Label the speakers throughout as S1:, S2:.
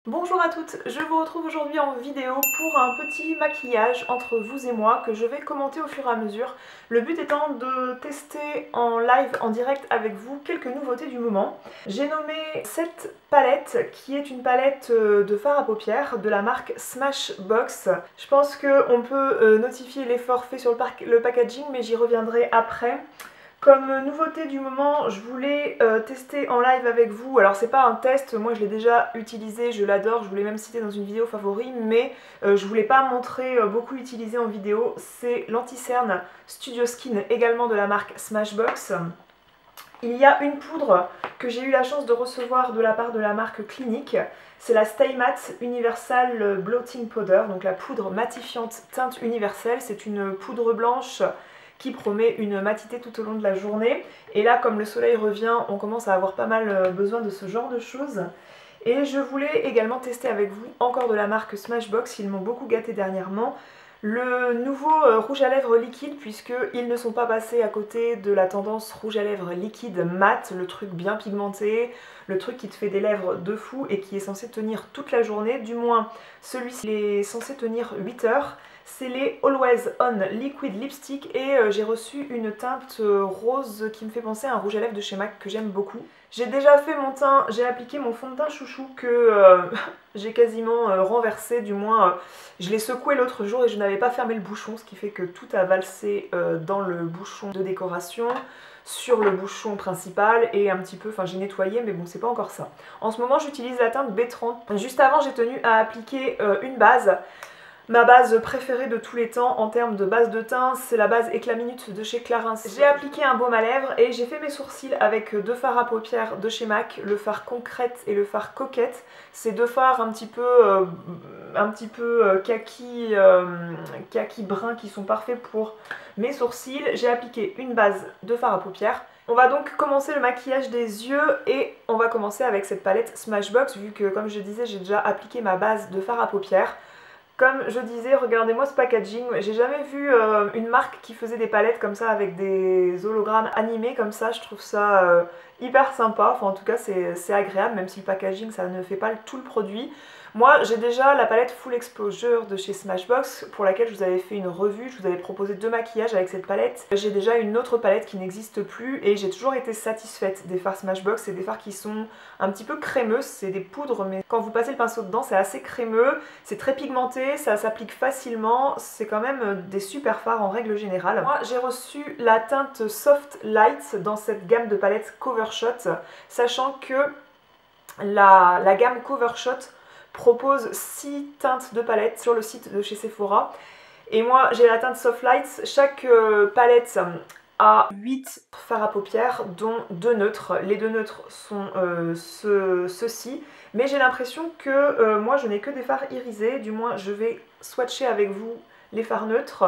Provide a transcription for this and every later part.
S1: Bonjour à toutes, je vous retrouve aujourd'hui en vidéo pour un petit maquillage entre vous et moi que je vais commenter au fur et à mesure. Le but étant de tester en live, en direct avec vous, quelques nouveautés du moment. J'ai nommé cette palette qui est une palette de fard à paupières de la marque Smashbox. Je pense qu'on peut notifier l'effort fait sur le packaging, mais j'y reviendrai après. Comme nouveauté du moment, je voulais tester en live avec vous. Alors c'est pas un test, moi je l'ai déjà utilisé, je l'adore, je voulais même citer dans une vidéo favori, mais je voulais pas montrer beaucoup utilisé en vidéo. C'est l'anti-cerne Studio Skin, également de la marque Smashbox. Il y a une poudre que j'ai eu la chance de recevoir de la part de la marque Clinique. C'est la Stay Matte Universal Blotting Powder, donc la poudre matifiante teinte universelle. C'est une poudre blanche qui promet une matité tout au long de la journée. Et là, comme le soleil revient, on commence à avoir pas mal besoin de ce genre de choses. Et je voulais également tester avec vous, encore de la marque Smashbox, ils m'ont beaucoup gâté dernièrement, le nouveau rouge à lèvres liquide, puisqu'ils ne sont pas passés à côté de la tendance rouge à lèvres liquide mat, le truc bien pigmenté, le truc qui te fait des lèvres de fou et qui est censé tenir toute la journée, du moins celui-ci est censé tenir 8 heures. C'est les Always On Liquid Lipstick et j'ai reçu une teinte rose qui me fait penser à un rouge à lèvres de chez MAC que j'aime beaucoup. J'ai déjà fait mon teint, j'ai appliqué mon fond de teint chouchou que j'ai quasiment renversé, du moins je l'ai secoué l'autre jour et je n'avais pas fermé le bouchon, ce qui fait que tout a valsé dans le bouchon de décoration, sur le bouchon principal et un petit peu, enfin j'ai nettoyé mais bon c'est pas encore ça. En ce moment j'utilise la teinte B30, juste avant j'ai tenu à appliquer une base. Ma base préférée de tous les temps en termes de base de teint, c'est la base Éclat Minute de chez Clarins. J'ai appliqué un baume à lèvres et j'ai fait mes sourcils avec deux fards à paupières de chez MAC, le fard Concrète et le fard Coquette. C'est deux fards un petit peu kaki, kaki brun qui sont parfaits pour mes sourcils. J'ai appliqué une base de fard à paupières. On va donc commencer le maquillage des yeux et on va commencer avec cette palette Smashbox vu que, comme je disais, j'ai déjà appliqué ma base de fard à paupières. Comme je disais, regardez-moi ce packaging, j'ai jamais vu une marque qui faisait des palettes comme ça avec des hologrammes animés comme ça, je trouve ça hyper sympa, enfin en tout cas c'est agréable même si le packaging ça ne fait pas tout le produit. Moi j'ai déjà la palette Full Exposure de chez Smashbox pour laquelle je vous avais fait une revue, je vous avais proposé deux maquillages avec cette palette. J'ai déjà une autre palette qui n'existe plus et j'ai toujours été satisfaite des fards Smashbox, c'est des fards qui sont un petit peu crémeux, c'est des poudres mais quand vous passez le pinceau dedans c'est assez crémeux, c'est très pigmenté, ça s'applique facilement, c'est quand même des super fards en règle générale. Moi j'ai reçu la teinte Soft Light dans cette gamme de palettes Covershot, sachant que la gamme Covershot propose 6 teintes de palettes sur le site de chez Sephora. Et moi j'ai la teinte Soft Light, chaque palette a 8 fards à paupières dont 2 neutres. Les 2 neutres sont ceux-ci. Mais j'ai l'impression que moi je n'ai que des fards irisés, du moins je vais swatcher avec vous les fards neutres.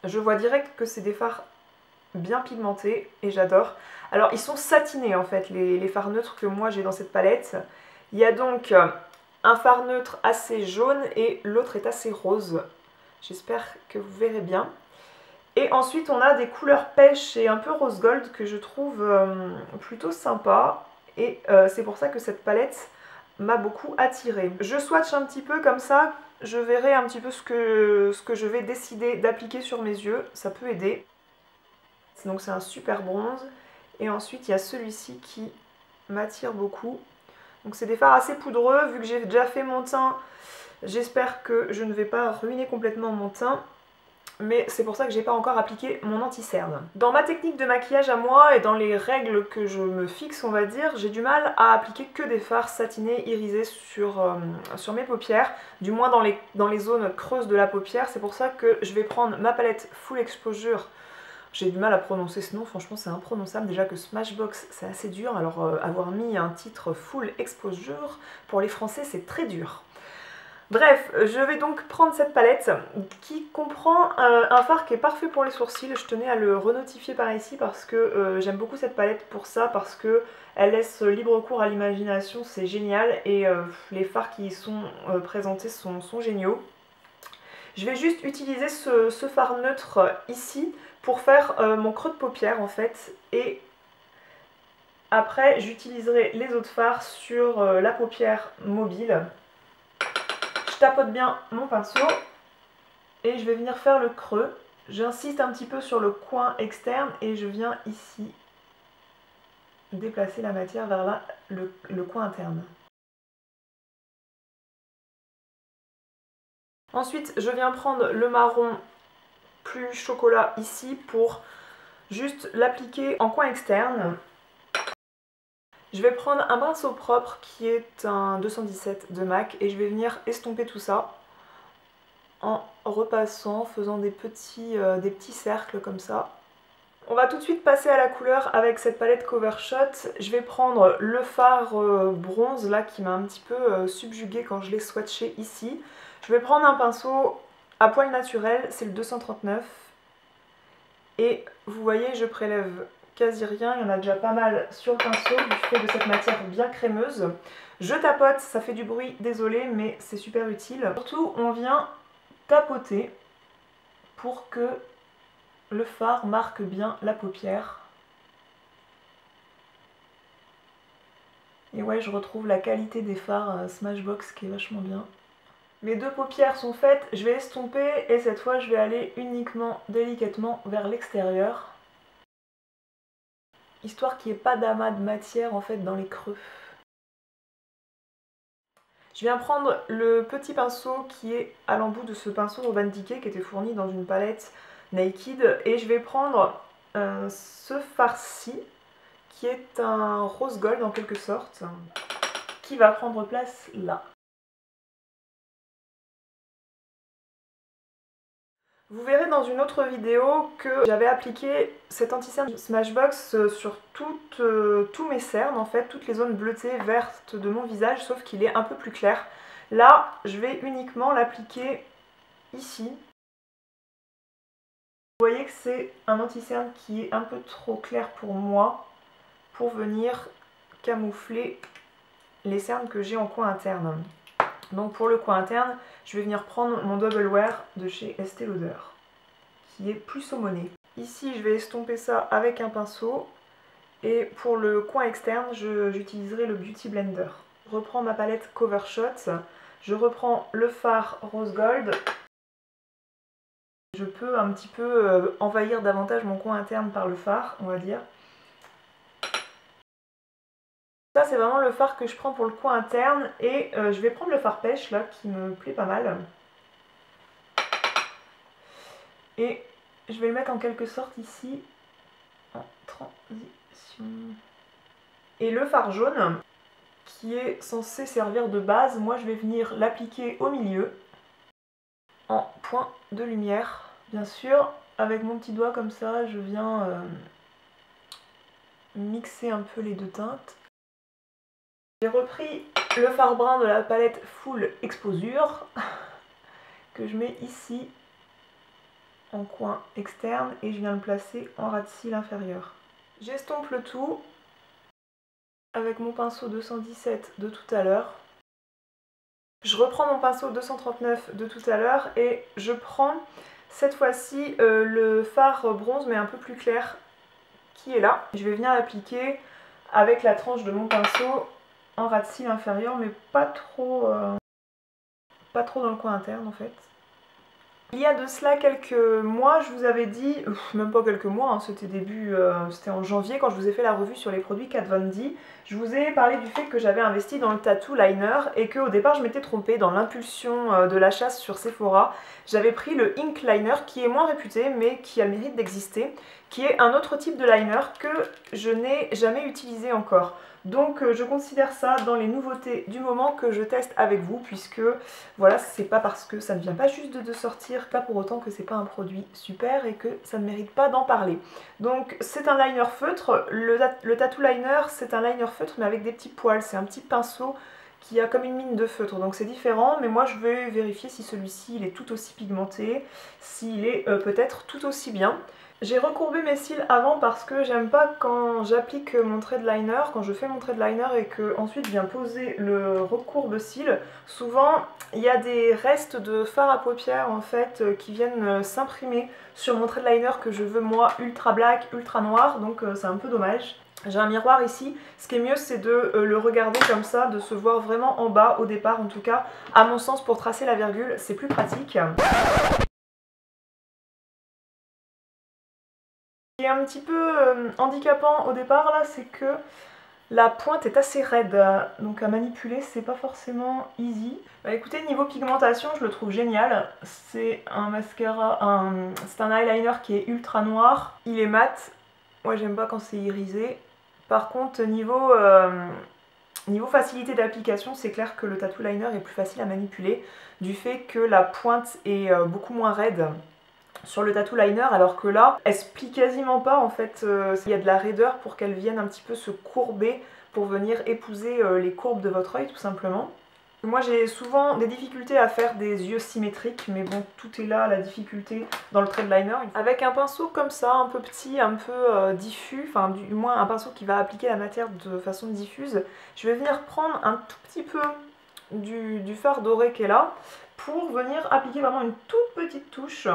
S1: Je vois direct que c'est des fards bien pigmentés et j'adore. Alors ils sont satinés en fait les fards neutres que moi j'ai dans cette palette. Il y a donc un fard neutre assez jaune et l'autre est assez rose. J'espère que vous verrez bien. Et ensuite on a des couleurs pêche et un peu rose gold que je trouve plutôt sympa. Et c'est pour ça que cette palette m'a beaucoup attirée. Je swatch un petit peu comme ça, je verrai un petit peu ce que je vais décider d'appliquer sur mes yeux, ça peut aider. Donc c'est un super bronze. Et ensuite il y a celui-ci qui m'attire beaucoup. Donc c'est des fards assez poudreux, vu que j'ai déjà fait mon teint, j'espère que je ne vais pas ruiner complètement mon teint. Mais c'est pour ça que j'ai pas encore appliqué mon anti-cerne. Dans ma technique de maquillage à moi et dans les règles que je me fixe on va dire, j'ai du mal à appliquer que des fards satinés irisés sur mes paupières, du moins dans les zones creuses de la paupière. C'est pour ça que je vais prendre ma palette Full Exposure. J'ai du mal à prononcer ce nom, franchement c'est imprononçable, déjà que Smashbox c'est assez dur, alors avoir mis un titre Full Exposure, pour les Français c'est très dur. Bref, je vais donc prendre cette palette qui comprend un fard qui est parfait pour les sourcils. Je tenais à le renotifier par ici parce que j'aime beaucoup cette palette pour ça, parce que elle laisse libre cours à l'imagination, c'est génial, et les fards qui y sont présentés sont géniaux. Je vais juste utiliser ce fard neutre ici pour faire mon creux de paupière en fait, et Après, j'utiliserai les autres fards sur la paupière mobile. Je tapote bien mon pinceau et je vais venir faire le creux. J'insiste un petit peu sur le coin externe et je viens ici déplacer la matière vers là, le coin interne. Ensuite, je viens prendre le marron plus chocolat ici pour juste l'appliquer en coin externe. Je vais prendre un pinceau propre qui est un 217 de MAC et je vais venir estomper tout ça en repassant, faisant des petits cercles comme ça. On va tout de suite passer à la couleur avec cette palette Covershot. Je vais prendre le fard bronze là qui m'a un petit peu subjugué quand je l'ai swatché ici. Je vais prendre un pinceau à poil naturel, c'est le 239. Et vous voyez, je prélève quasi rien, il y en a déjà pas mal sur le pinceau du fait de cette matière bien crémeuse. Je tapote, ça fait du bruit, désolé, mais c'est super utile. Surtout, on vient tapoter pour que le fard marque bien la paupière. Et ouais, je retrouve la qualité des fards Smashbox qui est vachement bien. Mes deux paupières sont faites, je vais estomper et cette fois je vais aller uniquement délicatement vers l'extérieur. Histoire qu'il n'y ait pas d'amas de matière en fait dans les creux. Je viens prendre le petit pinceau qui est à l'embout de ce pinceau Urban Decay qui était fourni dans une palette Naked et je vais prendre ce fard-ci qui est un rose gold en quelque sorte qui va prendre place là. Vous verrez dans une autre vidéo que j'avais appliqué cet anti-cerne Smashbox sur tous mes cernes, en fait, toutes les zones bleutées, vertes de mon visage, sauf qu'il est un peu plus clair. Là, je vais uniquement l'appliquer ici. Vous voyez que c'est un anti-cerne qui est un peu trop clair pour moi, pour venir camoufler les cernes que j'ai en coin interne. Donc pour le coin interne, je vais venir prendre mon Double Wear de chez Estée Lauder, qui est plus saumonné. Ici, je vais estomper ça avec un pinceau, et pour le coin externe, j'utiliserai le Beauty Blender. Je reprends ma palette Covershot, je reprends le fard Rose Gold. Je peux un petit peu envahir davantage mon coin interne par le fard, on va dire. Ça c'est vraiment le fard que je prends pour le coin interne et je vais prendre le fard pêche là qui me plaît pas mal. Et je vais le mettre en quelque sorte ici en transition. Et le fard jaune qui est censé servir de base, moi je vais venir l'appliquer au milieu en point de lumière. Bien sûr, avec mon petit doigt comme ça, je viens mixer un peu les deux teintes. J'ai repris le fard brun de la palette Full Exposure que je mets ici en coin externe et je viens le placer en ras de cils inférieur. J'estompe le tout avec mon pinceau 217 de tout à l'heure. Je reprends mon pinceau 239 de tout à l'heure et je prends cette fois-ci le fard bronze mais un peu plus clair qui est là. Je vais venir l'appliquer avec la tranche de mon pinceau en ras de cils inférieur mais pas trop dans le coin interne en fait. Il y a de cela quelques mois, je vous avais dit, même pas quelques mois, hein, c'était en janvier quand je vous ai fait la revue sur les produits Kat Von D. Je vous ai parlé du fait que j'avais investi dans le tattoo liner et qu'au départ je m'étais trompée dans l'impulsion de la chasse sur Sephora. J'avais pris le Ink Liner qui est moins réputé mais qui a le mérite d'exister, qui est un autre type de liner que je n'ai jamais utilisé encore. Donc je considère ça dans les nouveautés du moment que je teste avec vous puisque voilà, c'est pas parce que ça ne vient pas juste de sortir, pas pour autant que c'est pas un produit super et que ça ne mérite pas d'en parler. Donc c'est un liner feutre, le tattoo liner c'est un liner feutre mais avec des petits poils, c'est un petit pinceau qui a comme une mine de feutre donc c'est différent mais moi je vais vérifier si celui-ci il est tout aussi pigmenté, s'il est peut-être tout aussi bien. J'ai recourbé mes cils avant parce que j'aime pas quand j'applique mon trait de liner, quand je fais mon trait de liner et que ensuite je viens poser le recourbe cils. Souvent il y a des restes de fard à paupières en fait qui viennent s'imprimer sur mon trait de liner que je veux moi ultra black, ultra noir, donc c'est un peu dommage. J'ai un miroir ici, ce qui est mieux c'est de le regarder comme ça, de se voir vraiment en bas au départ en tout cas. À mon sens pour tracer la virgule c'est plus pratique. Ce qui est un petit peu handicapant au départ là, c'est que la pointe est assez raide, donc à manipuler c'est pas forcément easy. Bah écoutez, niveau pigmentation je le trouve génial. C'est un mascara, c'est un eyeliner qui est ultra noir, il est mat. Moi j'aime pas quand c'est irisé. Par contre niveau facilité d'application, c'est clair que le tattoo liner est plus facile à manipuler du fait que la pointe est beaucoup moins raide sur le tattoo liner, alors que là, elle se plie quasiment pas en fait. Il y a de la raideur pour qu'elle vienne un petit peu se courber pour venir épouser les courbes de votre œil tout simplement. Moi j'ai souvent des difficultés à faire des yeux symétriques, mais bon, tout est là, la difficulté dans le thread liner. Avec un pinceau comme ça, un peu petit, un peu diffus, enfin du moins un pinceau qui va appliquer la matière de façon diffuse, je vais venir prendre un tout petit peu du fard doré qui est là, pour venir appliquer vraiment une toute petite touche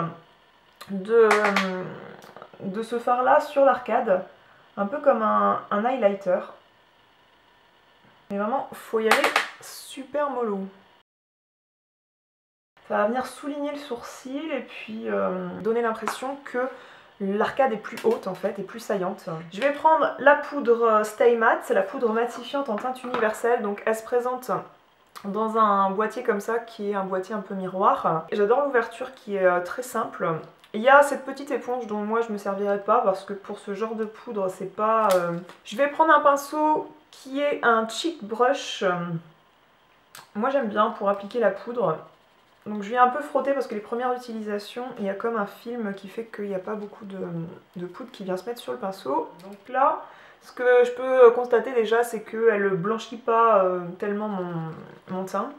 S1: de ce fard là sur l'arcade, un peu comme un highlighter. Mais vraiment, faut y aller super mollo. Ça va venir souligner le sourcil et puis donner l'impression que l'arcade est plus haute en fait, et plus saillante. Je vais prendre la poudre Stay Matte, c'est la poudre matifiante en teinte universelle, donc elle se présente dans un boîtier comme ça qui est un boîtier un peu miroir. J'adore l'ouverture qui est très simple. Il y a cette petite éponge dont moi je me servirai pas parce que pour ce genre de poudre c'est pas... Je vais prendre un pinceau qui est un cheek brush. Moi j'aime bien pour appliquer la poudre. Donc je viens un peu frotter parce que les premières utilisations, il y a comme un film qui fait qu'il n'y a pas beaucoup de poudre qui vient se mettre sur le pinceau. Donc là, ce que je peux constater déjà, c'est qu'elle ne blanchit pas tellement mon teint.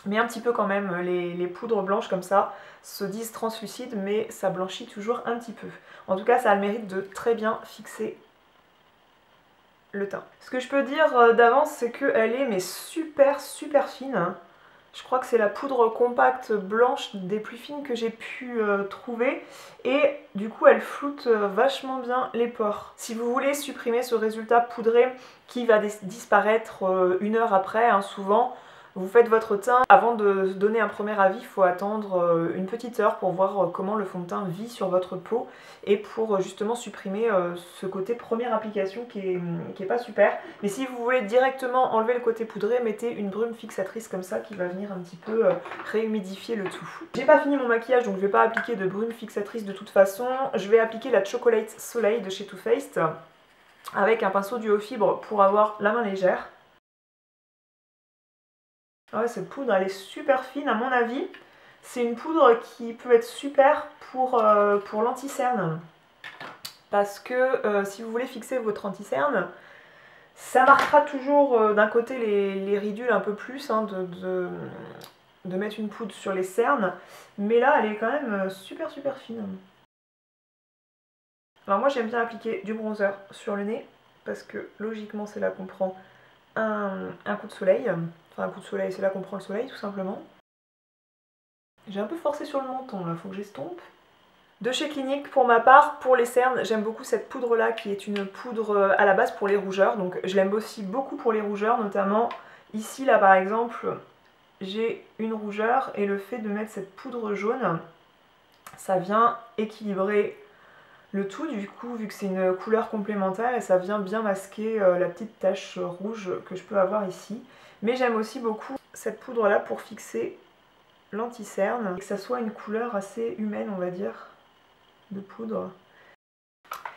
S1: Mais un petit peu quand même, les poudres blanches comme ça se disent translucides, mais ça blanchit toujours un petit peu. En tout cas, ça a le mérite de très bien fixer le teint. Ce que je peux dire d'avance, c'est qu'elle est mais super fine. Je crois que c'est la poudre compacte blanche des plus fines que j'ai pu trouver. Et du coup, elle floute vachement bien les pores. Si vous voulez supprimer ce résultat poudré qui va disparaître 1 heure après, hein, souvent, vous faites votre teint. Avant de donner un premier avis, il faut attendre une petite heure pour voir comment le fond de teint vit sur votre peau et pour justement supprimer ce côté première application qui est pas super. Mais si vous voulez directement enlever le côté poudré, mettez une brume fixatrice comme ça qui va venir un petit peu réhumidifier le tout. J'ai pas fini mon maquillage donc je vais pas appliquer de brume fixatrice de toute façon. Je vais appliquer la Chocolate Soleil de chez Too Faced avec un pinceau duo fibre pour avoir la main légère. Ah ouais, cette poudre elle est super fine à mon avis. C'est une poudre qui peut être super pour l'anti-cerne. Parce que si vous voulez fixer votre anti-cerne, ça marquera toujours d'un côté les ridules un peu plus, hein, de mettre une poudre sur les cernes. Mais là elle est quand même super fine. Alors moi j'aime bien appliquer du bronzer sur le nez. Parce que logiquement c'est là qu'on prend un coup de soleil. Enfin un coup de soleil, c'est là qu'on prend le soleil tout simplement. J'ai un peu forcé sur le menton là, faut que j'estompe. De chez Clinique, pour ma part, pour les cernes, j'aime beaucoup cette poudre là qui est une poudre à la base pour les rougeurs. Donc je l'aime aussi beaucoup pour les rougeurs, notamment ici là par exemple, j'ai une rougeur et le fait de mettre cette poudre jaune, ça vient équilibrer le tout du coup vu que c'est une couleur complémentaire et ça vient bien masquer la petite tache rouge que je peux avoir ici. Mais j'aime aussi beaucoup cette poudre là pour fixer l'anti-cerne et que ça soit une couleur assez humaine on va dire de poudre.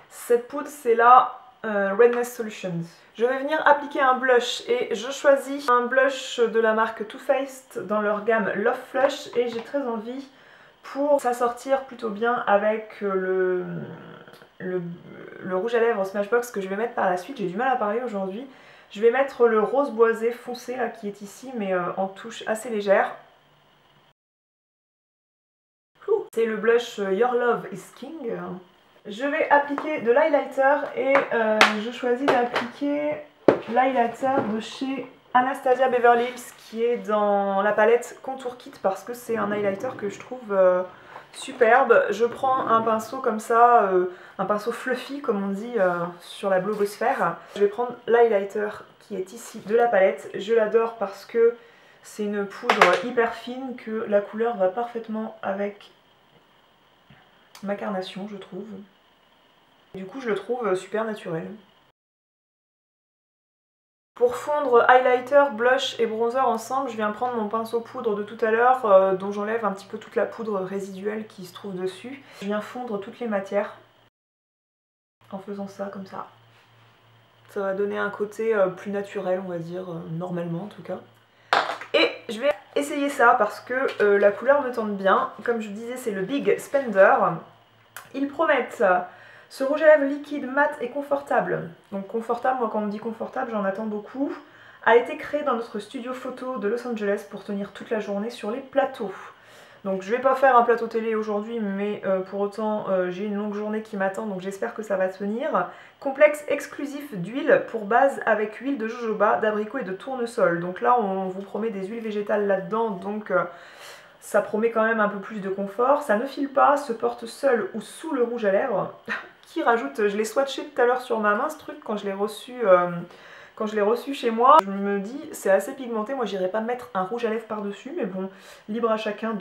S1: Cette poudre c'est la Redness Solutions. Je vais venir appliquer un blush et je choisis un blush de la marque Too Faced dans leur gamme Love Flush et j'ai très envie pour s'assortir plutôt bien avec le rouge à lèvres Smashbox que je vais mettre par la suite. J'ai du mal à parler aujourd'hui. Je vais mettre le rose boisé foncé là qui est ici mais en touche assez légère. C'est le blush Your Love is King. Je vais appliquer de l'highlighter et je choisis d'appliquer l'highlighter de chez Anastasia Beverly Hills qui est dans la palette Contour Kit parce que c'est un highlighter que je trouve superbe. Je prends un pinceau comme ça, un pinceau fluffy comme on dit sur la blogosphère. Je vais prendre l'highlighter qui est ici de la palette. Je l'adore parce que c'est une poudre hyper fine, que la couleur va parfaitement avec ma carnation, je trouve. Du coup, je le trouve super naturel. Pour fondre highlighter, blush et bronzer ensemble, je viens prendre mon pinceau poudre de tout à l'heure, dont j'enlève un petit peu toute la poudre résiduelle qui se trouve dessus. Je viens fondre toutes les matières en faisant ça, comme ça. Ça va donner un côté plus naturel, on va dire, normalement en tout cas. Et je vais essayer ça parce que la couleur me tente bien. Comme je disais, c'est le Big Spender. Ils promettent ce rouge à lèvres liquide, mat et confortable. Donc confortable, moi quand on me dit confortable, j'en attends beaucoup. A été créé dans notre studio photo de Los Angeles pour tenir toute la journée sur les plateaux. Donc je vais pas faire un plateau télé aujourd'hui, mais pour autant j'ai une longue journée qui m'attend, donc j'espère que ça va tenir. Complexe exclusif d'huile pour base avec huile de jojoba, d'abricot et de tournesol. Donc là on vous promet des huiles végétales là-dedans, donc ça promet quand même un peu plus de confort. Ça ne file pas, se porte seul ou sous le rouge à lèvres. Qui rajoute, je l'ai swatché tout à l'heure sur ma main ce truc quand je l'ai reçu. Quand je l'ai reçu chez moi, je me dis c'est assez pigmenté, moi j'irai pas mettre un rouge à lèvres par dessus, mais bon, libre à chacun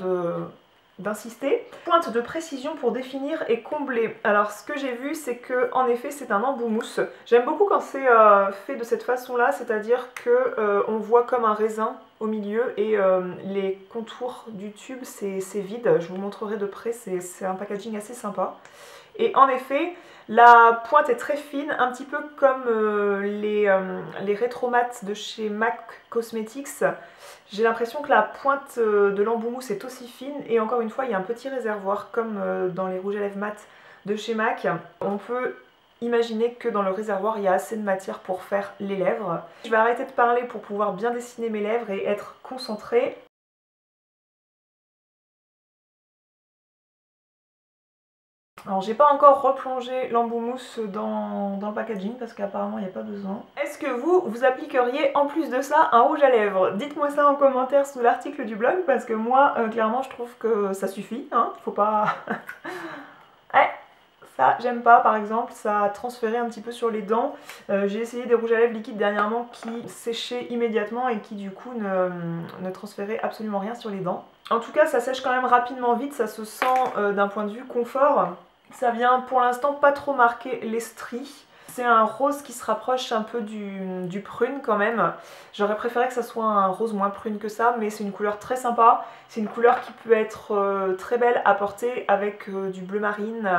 S1: d'insister. Pointe de précision pour définir et combler. Alors ce que j'ai vu c'est que en effet c'est un embout mousse. J'aime beaucoup quand c'est fait de cette façon là, c'est-à-dire que on voit comme un raisin au milieu et les contours du tube c'est vide. Je vous montrerai de près, c'est un packaging assez sympa. Et en effet, la pointe est très fine, un petit peu comme les rétromates de chez MAC Cosmetics. J'ai l'impression que la pointe de l'embout mousse est aussi fine et encore une fois, il y a un petit réservoir comme dans les rouges à lèvres mat de chez MAC. On peut imaginer que dans le réservoir, il y a assez de matière pour faire les lèvres. Je vais arrêter de parler pour pouvoir bien dessiner mes lèvres et être concentrée. Alors j'ai pas encore replongé l'embout mousse dans le packaging parce qu'apparemment il n'y a pas besoin. Est-ce que vous appliqueriez en plus de ça un rouge à lèvres? Dites-moi ça en commentaire sous l'article du blog parce que moi clairement je trouve que ça suffit, hein, faut pas... Ouais, ça j'aime pas par exemple, ça a transféré un petit peu sur les dents. J'ai essayé des rouges à lèvres liquides dernièrement qui séchaient immédiatement et qui du coup ne transféraient absolument rien sur les dents. En tout cas ça sèche quand même rapidement vite, ça se sent d'un point de vue confort. Ça vient pour l'instant pas trop marquer les stries. C'est un rose qui se rapproche un peu du prune quand même. J'aurais préféré que ça soit un rose moins prune que ça, mais c'est une couleur très sympa. C'est une couleur qui peut être très belle à porter avec du bleu marine,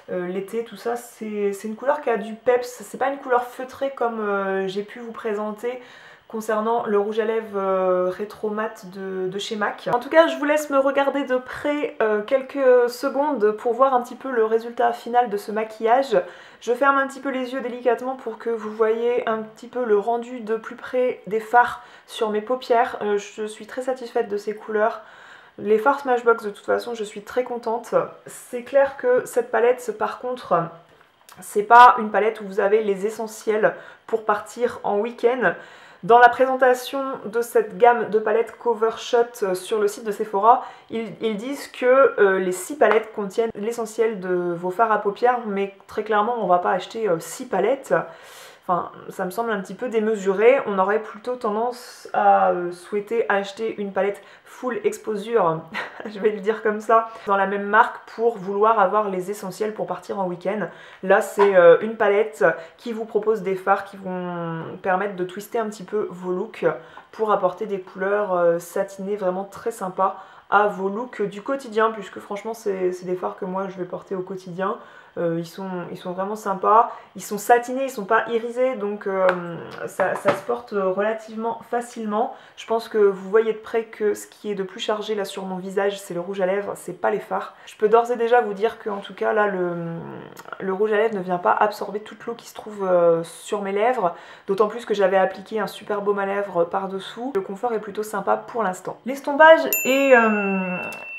S1: l'été, tout ça. C'est une couleur qui a du peps. C'est pas une couleur feutrée comme j'ai pu vous présenter concernant le rouge à lèvres rétro mat de chez MAC. En tout cas, je vous laisse me regarder de près quelques secondes pour voir un petit peu le résultat final de ce maquillage. Je ferme un petit peu les yeux délicatement pour que vous voyez un petit peu le rendu de plus près des fards sur mes paupières. Je suis très satisfaite de ces couleurs. Les fards Smashbox de toute façon, je suis très contente. C'est clair que cette palette, par contre, c'est pas une palette où vous avez les essentiels pour partir en week-end. Dans la présentation de cette gamme de palettes Covershot sur le site de Sephora, ils disent que les 6 palettes contiennent l'essentiel de vos fards à paupières, mais très clairement on ne va pas acheter 6 palettes. Enfin, ça me semble un petit peu démesuré. On aurait plutôt tendance à souhaiter acheter une palette full exposure, je vais le dire comme ça, dans la même marque pour vouloir avoir les essentiels pour partir en week-end. Là, c'est une palette qui vous propose des fards qui vont permettre de twister un petit peu vos looks pour apporter des couleurs satinées vraiment très sympas à vos looks du quotidien, puisque franchement c'est des fards que moi je vais porter au quotidien. Ils sont vraiment sympas, ils sont satinés, ils sont pas irisés, donc ça se porte relativement facilement. Je pense que vous voyez de près que ce qui est de plus chargé là sur mon visage c'est le rouge à lèvres, c'est pas les fards. Je peux d'ores et déjà vous dire que en tout cas là le rouge à lèvres ne vient pas absorber toute l'eau qui se trouve sur mes lèvres, d'autant plus que j'avais appliqué un super baume à lèvres par dessous. Le confort est plutôt sympa pour l'instant. L'estompage est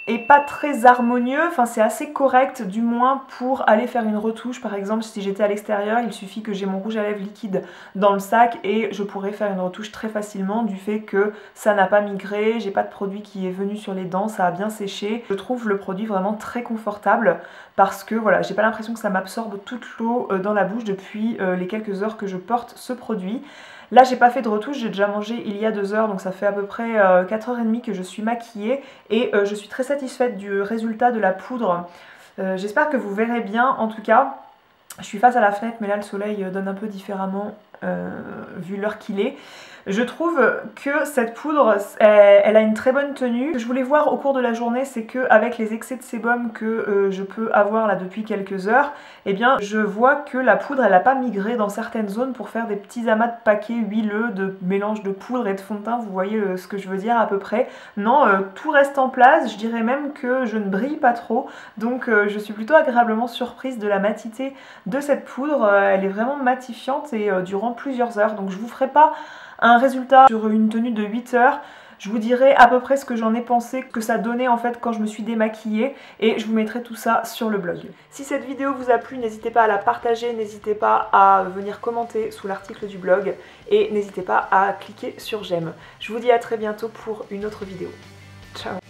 S1: est pas très harmonieux, enfin c'est assez correct du moins pour aller faire une retouche. Par exemple si j'étais à l'extérieur, il suffit que j'ai mon rouge à lèvres liquide dans le sac et je pourrais faire une retouche très facilement du fait que ça n'a pas migré, j'ai pas de produit qui est venu sur les dents, ça a bien séché. Je trouve le produit vraiment très confortable parce que voilà, j'ai pas l'impression que ça m'absorbe toute l'eau dans la bouche depuis les quelques heures que je porte ce produit. Là j'ai pas fait de retouche, j'ai déjà mangé il y a 2 heures, donc ça fait à peu près 4h30 que je suis maquillée et je suis très satisfaite du résultat de la poudre. J'espère que vous verrez bien. En tout cas, je suis face à la fenêtre mais là le soleil donne un peu différemment vu l'heure qu'il est. Je trouve que cette poudre, elle a une très bonne tenue. Ce que je voulais voir au cours de la journée, c'est qu'avec les excès de sébum que je peux avoir là depuis quelques heures, eh bien je vois que la poudre, elle n'a pas migré dans certaines zones pour faire des petits amas de paquets huileux, de mélange de poudre et de fond de teint. Vous voyez ce que je veux dire à peu près. Non, tout reste en place. Je dirais même que je ne brille pas trop. Donc je suis plutôt agréablement surprise de la matité de cette poudre. Elle est vraiment matifiante et durant plusieurs heures. Donc je vous ferai pas un résultat sur une tenue de 8 heures. Je vous dirai à peu près ce que j'en ai pensé, que ça donnait en fait quand je me suis démaquillée et je vous mettrai tout ça sur le blog. Si cette vidéo vous a plu, n'hésitez pas à la partager, n'hésitez pas à venir commenter sous l'article du blog et n'hésitez pas à cliquer sur j'aime. Je vous dis à très bientôt pour une autre vidéo. Ciao!